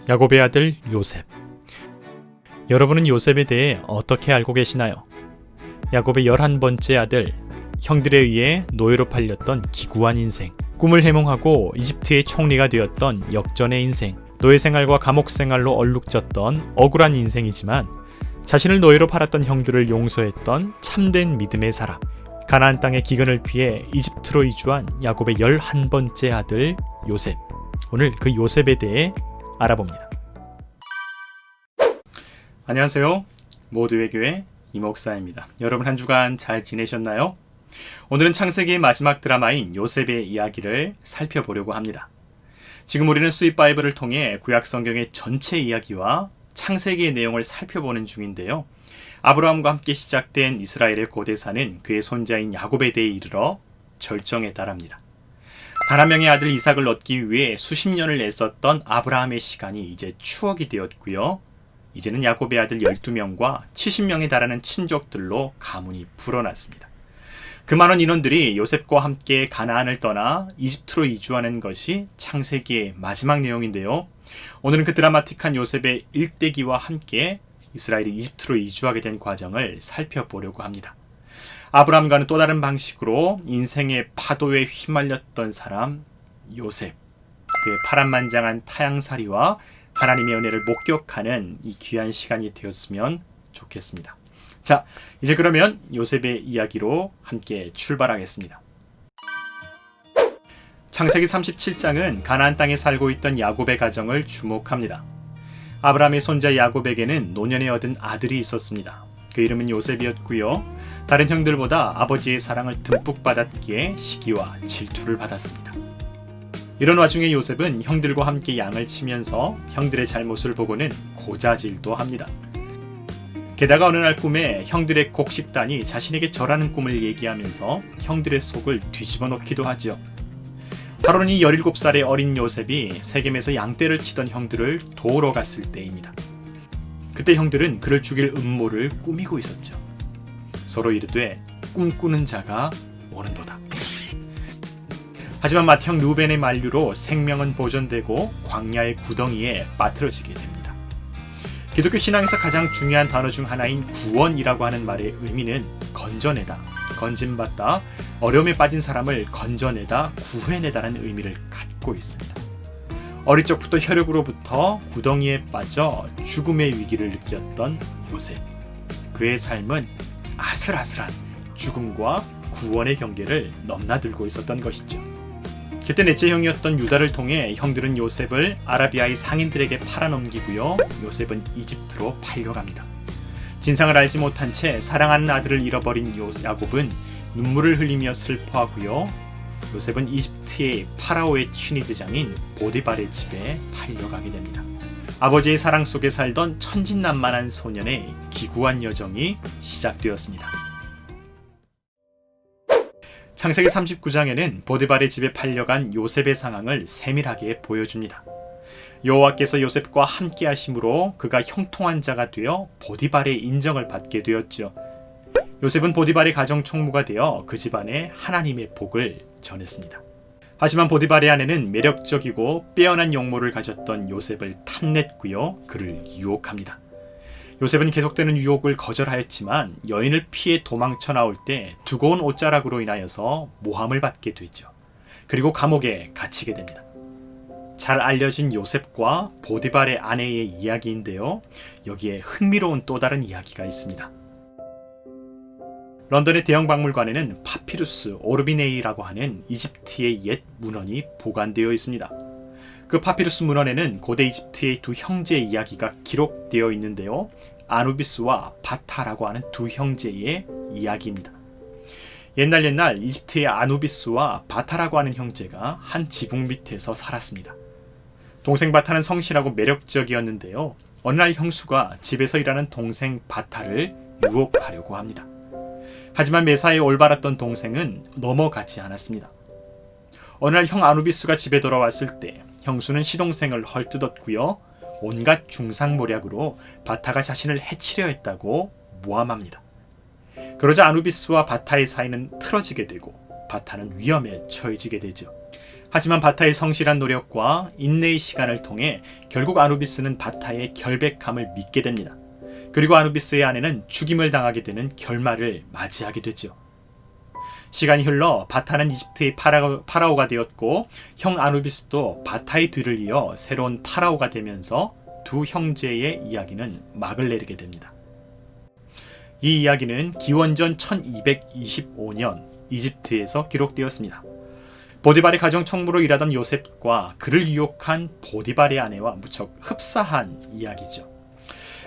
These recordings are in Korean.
야곱의 아들 요셉. 여러분은 요셉에 대해 어떻게 알고 계시나요? 야곱의 11번째 아들, 형들에 의해 노예로 팔렸던 기구한 인생, 꿈을 해몽하고 이집트의 총리가 되었던 역전의 인생, 노예 생활과 감옥 생활로 얼룩졌던 억울한 인생이지만 자신을 노예로 팔았던 형들을 용서했던 참된 믿음의 사람, 가나안 땅의 기근을 피해 이집트로 이주한 야곱의 11번째 아들 요셉. 오늘 그 요셉에 대해 알아봅니다. 안녕하세요. 모두의 교회 이목사입니다. 여러분 한 주간 잘 지내셨나요? 오늘은 창세기의 마지막 드라마인 요셉의 이야기를 살펴보려고 합니다. 지금 우리는 수입 바이블을 통해 구약 성경의 전체 이야기와 창세기의 내용을 살펴보는 중인데요. 아브라함과 함께 시작된 이스라엘의 고대사는 그의 손자인 야곱에 대해 이르러 절정에 달합니다. 단 한 명의 아들 이삭을 얻기 위해 수십 년을 애썼던 아브라함의 시간이 이제 추억이 되었고요. 이제는 야곱의 아들 12명과 70명에 달하는 친족들로 가문이 불어났습니다. 그 많은 인원들이 요셉과 함께 가나안을 떠나 이집트로 이주하는 것이 창세기의 마지막 내용인데요. 오늘은 그 드라마틱한 요셉의 일대기와 함께 이스라엘이 이집트로 이주하게 된 과정을 살펴보려고 합니다. 아브라함과는 또 다른 방식으로 인생의 파도에 휘말렸던 사람 요셉, 그의 파란만장한 타향살이와 하나님의 은혜를 목격하는 이 귀한 시간이 되었으면 좋겠습니다. 자, 이제 그러면 요셉의 이야기로 함께 출발하겠습니다. 창세기 37장은 가나안 땅에 살고 있던 야곱의 가정을 주목합니다. 아브라함의 손자 야곱에게는 노년에 얻은 아들이 있었습니다. 그 이름은 요셉이었고요. 다른 형들보다 아버지의 사랑을 듬뿍 받았기에 시기와 질투를 받았습니다. 이런 와중에 요셉은 형들과 함께 양을 치면서 형들의 잘못을 보고는 고자질도 합니다. 게다가 어느 날 꿈에 형들의 곡식단이 자신에게 절하는 꿈을 얘기하면서 형들의 속을 뒤집어 놓기도 하죠. 바로는 이 17살의 어린 요셉이 세겜에서 양떼를 치던 형들을 도우러 갔을 때입니다. 그때 형들은 그를 죽일 음모를 꾸미고 있었죠. 서로 이르되 꿈꾸는 자가 오는도다. 하지만 맏형 루벤의 만류로 생명은 보존되고 광야의 구덩이에 빠뜨려지게 됩니다. 기독교 신앙에서 가장 중요한 단어 중 하나인 구원이라고 하는 말의 의미는 건져내다, 건짐받다, 어려움에 빠진 사람을 건져내다, 구해내다라는 의미를 갖고 있습니다. 어릴 적부터 혈육으로부터 구덩이에 빠져 죽음의 위기를 느꼈던 요셉. 그의 삶은 아슬아슬한 죽음과 구원의 경계를 넘나들고 있었던 것이죠. 그때 넷째 형이었던 유다를 통해 형들은 요셉을 아라비아의 상인들에게 팔아넘기고요. 요셉은 이집트로 팔려갑니다. 진상을 알지 못한 채 사랑하는 아들을 잃어버린 야곱은 눈물을 흘리며 슬퍼하고요. 요셉은 이집트의 파라오의 친위대장인 보디발의 집에 팔려가게 됩니다. 아버지의 사랑 속에 살던 천진난만한 소년의 기구한 여정이 시작되었습니다. 창세기 39장에는 보디발의 집에 팔려간 요셉의 상황을 세밀하게 보여줍니다. 여호와께서 요셉과 함께 하심으로 그가 형통한 자가 되어 보디발의 인정을 받게 되었죠. 요셉은 보디발의 가정 총무가 되어 그 집안에 하나님의 복을 전했습니다. 하지만 보디발의 아내는 매력적이고 빼어난 용모를 가졌던 요셉을 탐냈고요. 그를 유혹합니다. 요셉은 계속되는 유혹을 거절하였지만 여인을 피해 도망쳐 나올 때 두고 온 옷자락으로 인하여서 모함을 받게 되죠. 그리고 감옥에 갇히게 됩니다. 잘 알려진 요셉과 보디발의 아내의 이야기인데요. 여기에 흥미로운 또 다른 이야기가 있습니다. 런던의 대형 박물관에는 파피루스 오르비네이라고 하는 이집트의 옛 문헌이 보관되어 있습니다. 그 파피루스 문헌에는 고대 이집트의 두 형제의 이야기가 기록되어 있는데요. 아누비스와 바타라고 하는 두 형제의 이야기입니다. 옛날 이집트의 아누비스와 바타라고 하는 형제가 한 지붕 밑에서 살았습니다. 동생 바타는 성실하고 매력적이었는데요. 어느 날 형수가 집에서 일하는 동생 바타를 유혹하려고 합니다. 하지만 매사에 올바랐던 동생은 넘어가지 않았습니다. 어느 날 형 아누비스가 집에 돌아왔을 때 형수는 시동생을 헐뜯었고요. 온갖 중상모략으로 바타가 자신을 해치려 했다고 모함합니다. 그러자 아누비스와 바타의 사이는 틀어지게 되고 바타는 위험에 처해지게 되죠. 하지만 바타의 성실한 노력과 인내의 시간을 통해 결국 아누비스는 바타의 결백함을 믿게 됩니다. 그리고 아누비스의 아내는 죽임을 당하게 되는 결말을 맞이하게 되죠. 시간이 흘러 바타는 이집트의 파라오가 되었고 형 아누비스도 바타의 뒤를 이어 새로운 파라오가 되면서 두 형제의 이야기는 막을 내리게 됩니다. 이 이야기는 기원전 1225년 이집트에서 기록되었습니다. 보디발의 가정총무로 일하던 요셉과 그를 유혹한 보디발의 아내와 무척 흡사한 이야기죠.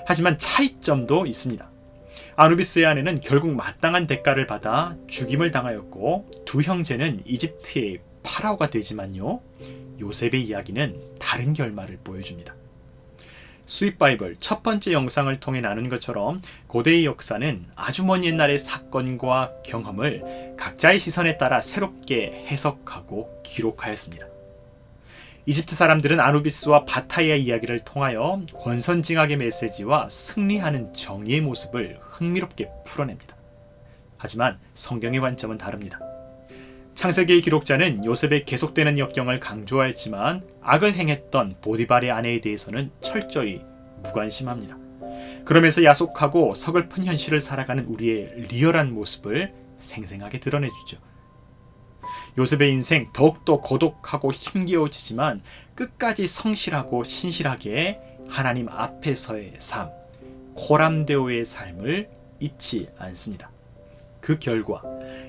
하지만 차이점도 있습니다. 아누비스의 아내는 결국 마땅한 대가를 받아 죽임을 당하였고 두 형제는 이집트의 파라오가 되지만요. 요셉의 이야기는 다른 결말을 보여줍니다. 수입 바이블 첫 번째 영상을 통해 나눈 것처럼 고대의 역사는 아주 먼 옛날의 사건과 경험을 각자의 시선에 따라 새롭게 해석하고 기록하였습니다. 이집트 사람들은 아누비스와 바타의 이야기를 통하여 권선징악의 메시지와 승리하는 정의의 모습을 흥미롭게 풀어냅니다. 하지만 성경의 관점은 다릅니다. 창세기의 기록자는 요셉의 계속되는 역경을 강조하였지만 악을 행했던 보디발의 아내에 대해서는 철저히 무관심합니다. 그러면서 야속하고 서글픈 현실을 살아가는 우리의 리얼한 모습을 생생하게 드러내주죠. 요셉의 인생 더욱더 고독하고 힘겨워지지만 끝까지 성실하고 신실하게 하나님 앞에서의 삶, 코람데오의 삶을 잊지 않습니다. 그 결과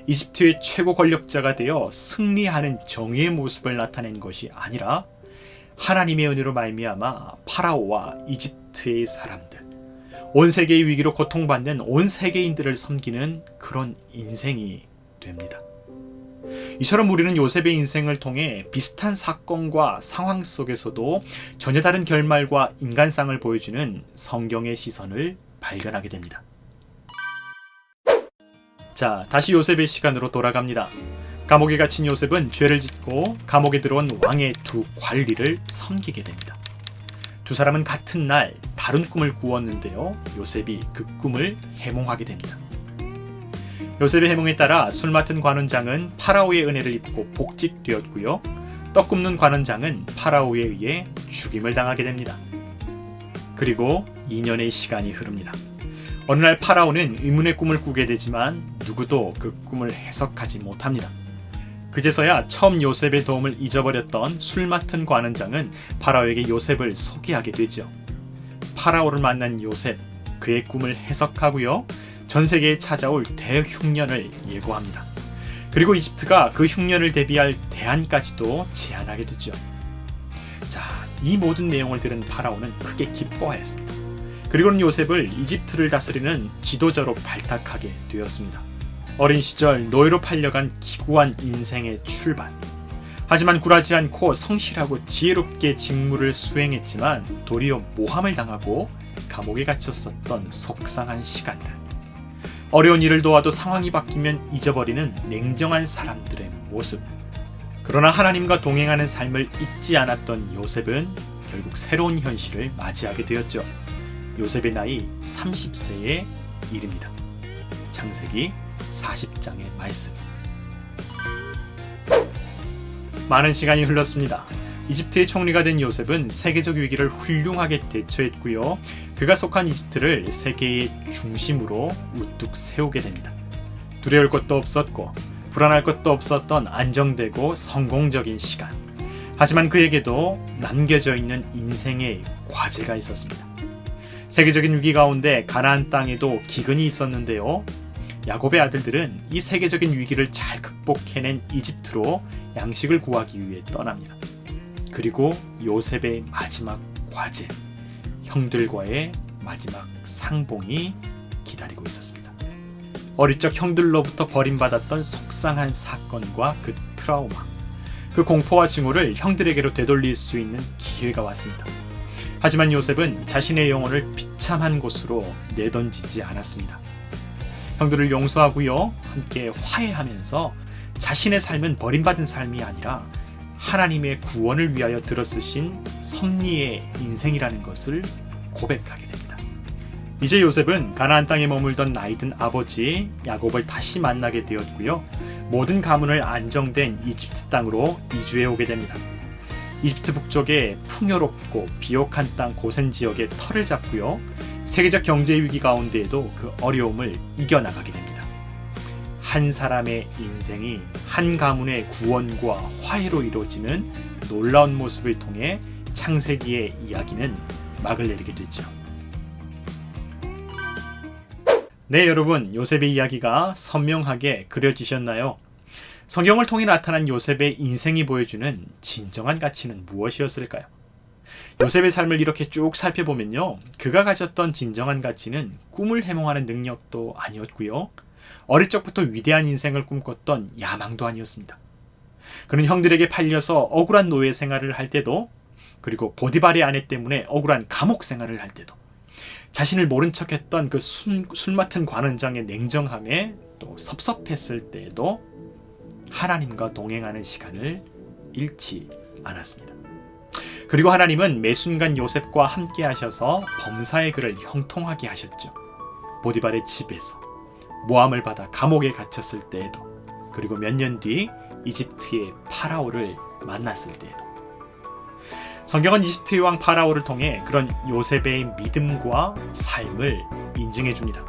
이집트의 최고 권력자가 되어 승리하는 정의의 모습을 나타낸 것이 아니라 하나님의 은혜로 말미암아 파라오와 이집트의 사람들, 온 세계의 위기로 고통받는 온 세계인들을 섬기는 그런 인생이 됩니다. 이처럼 우리는 요셉의 인생을 통해 비슷한 사건과 상황 속에서도 전혀 다른 결말과 인간상을 보여주는 성경의 시선을 발견하게 됩니다. 자, 다시 요셉의 시간으로 돌아갑니다. 감옥에 갇힌 요셉은 죄를 짓고 감옥에 들어온 왕의 두 관리를 섬기게 됩니다. 두 사람은 같은 날 다른 꿈을 꾸었는데요. 요셉이 그 꿈을 해몽하게 됩니다. 요셉의 해몽에 따라 술 맡은 관원장은 파라오의 은혜를 입고 복직되었고요. 떡 굽는 관원장은 파라오에 의해 죽임을 당하게 됩니다. 그리고 2년의 시간이 흐릅니다. 어느 날 파라오는 의문의 꿈을 꾸게 되지만 누구도 그 꿈을 해석하지 못합니다. 그제서야 처음 요셉의 도움을 잊어버렸던 술 맡은 관원장은 파라오에게 요셉을 소개하게 되죠. 파라오를 만난 요셉, 그의 꿈을 해석하고요. 전 세계에 찾아올 대흉년을 예고합니다. 그리고 이집트가 그 흉년을 대비할 대안까지도 제안하게 되죠. 자, 이 모든 내용을 들은 파라오는 크게 기뻐하였습니다. 그리고는 요셉을 이집트를 다스리는 지도자로 발탁하게 되었습니다. 어린 시절 노예로 팔려간 기구한 인생의 출발. 하지만 굴하지 않고 성실하고 지혜롭게 직무를 수행했지만 도리어 모함을 당하고 감옥에 갇혔었던 속상한 시간들. 어려운 일을 도와도 상황이 바뀌면 잊어버리는 냉정한 사람들의 모습. 그러나 하나님과 동행하는 삶을 잊지 않았던 요셉은 결국 새로운 현실을 맞이하게 되었죠. 요셉의 나이 30세의 일입니다. 창세기 40장의 말씀. 많은 시간이 흘렀습니다. 이집트의 총리가 된 요셉은 세계적 위기를 훌륭하게 대처했고요. 그가 속한 이집트를 세계의 중심으로 우뚝 세우게 됩니다. 두려울 것도 없었고 불안할 것도 없었던 안정되고 성공적인 시간. 하지만 그에게도 남겨져 있는 인생의 과제가 있었습니다. 세계적인 위기 가운데 가나안 땅에도 기근이 있었는데요. 야곱의 아들들은 이 세계적인 위기를 잘 극복해낸 이집트로 양식을 구하기 위해 떠납니다. 그리고 요셉의 마지막 과제, 형들과의 마지막 상봉이 기다리고 있었습니다. 어릴 적 형들로부터 버림받았던 속상한 사건과 그 트라우마, 그 공포와 증오를 형들에게로 되돌릴 수 있는 기회가 왔습니다. 하지만 요셉은 자신의 영혼을 비참한 곳으로 내던지지 않았습니다. 형들을 용서하고요, 함께 화해하면서 자신의 삶은 버림받은 삶이 아니라 하나님의 구원을 위하여 들어쓰신 섭리의 인생이라는 것을 고백하게 됩니다. 이제 요셉은 가나안 땅에 머물던 나이든 아버지 야곱을 다시 만나게 되었고요. 모든 가문을 안정된 이집트 땅으로 이주해 오게 됩니다. 이집트 북쪽의 풍요롭고 비옥한 땅 고센 지역에 터를 잡고요. 세계적 경제 위기 가운데에도 그 어려움을 이겨나가게 됩니다. 한 사람의 인생이 한 가문의 구원과 화해로 이루어지는 놀라운 모습을 통해 창세기의 이야기는 막을 내리게 되죠. 네, 여러분, 요셉의 이야기가 선명하게 그려지셨나요? 성경을 통해 나타난 요셉의 인생이 보여주는 진정한 가치는 무엇이었을까요? 요셉의 삶을 이렇게 쭉 살펴보면요, 그가 가졌던 진정한 가치는 꿈을 해몽하는 능력도 아니었고요, 어릴 적부터 위대한 인생을 꿈꿨던 야망도 아니었습니다. 그는 형들에게 팔려서 억울한 노예 생활을 할 때도, 그리고 보디발의 아내 때문에 억울한 감옥 생활을 할 때도, 자신을 모른 척했던 그 술 맡은 관원장의 냉정함에 또 섭섭했을 때에도 하나님과 동행하는 시간을 잃지 않았습니다. 그리고 하나님은 매 순간 요셉과 함께 하셔서 범사의 그를 형통하게 하셨죠. 보디발의 집에서, 모함을 받아 감옥에 갇혔을 때에도, 그리고 몇 년 뒤 이집트의 파라오를 만났을 때에도. 성경은 이집트의 왕 파라오를 통해 그런 요셉의 믿음과 삶을 인증해 줍니다.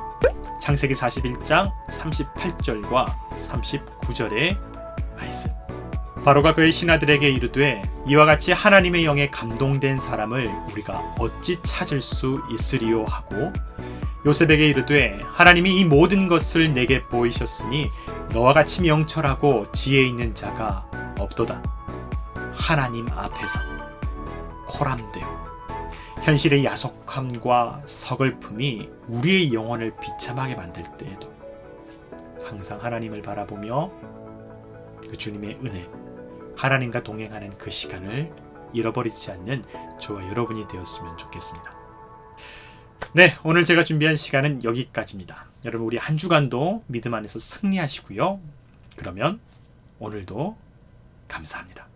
창세기 41장 38절과 39절의 말씀. 바로가 그의 신하들에게 이르되 이와 같이 하나님의 영에 감동된 사람을 우리가 어찌 찾을 수 있으리요 하고 요셉에게 이르되 하나님이 이 모든 것을 내게 보이셨으니 너와 같이 명철하고 지혜 있는 자가 없도다. 하나님 앞에서 코람되어 현실의 야속함과 서글픔이 우리의 영혼을 비참하게 만들 때에도 항상 하나님을 바라보며 그 주님의 은혜, 하나님과 동행하는 그 시간을 잃어버리지 않는 저와 여러분이 되었으면 좋겠습니다. 네, 오늘 제가 준비한 시간은 여기까지입니다. 여러분, 우리 한 주간도 믿음 안에서 승리하시고요. 그러면 오늘도 감사합니다.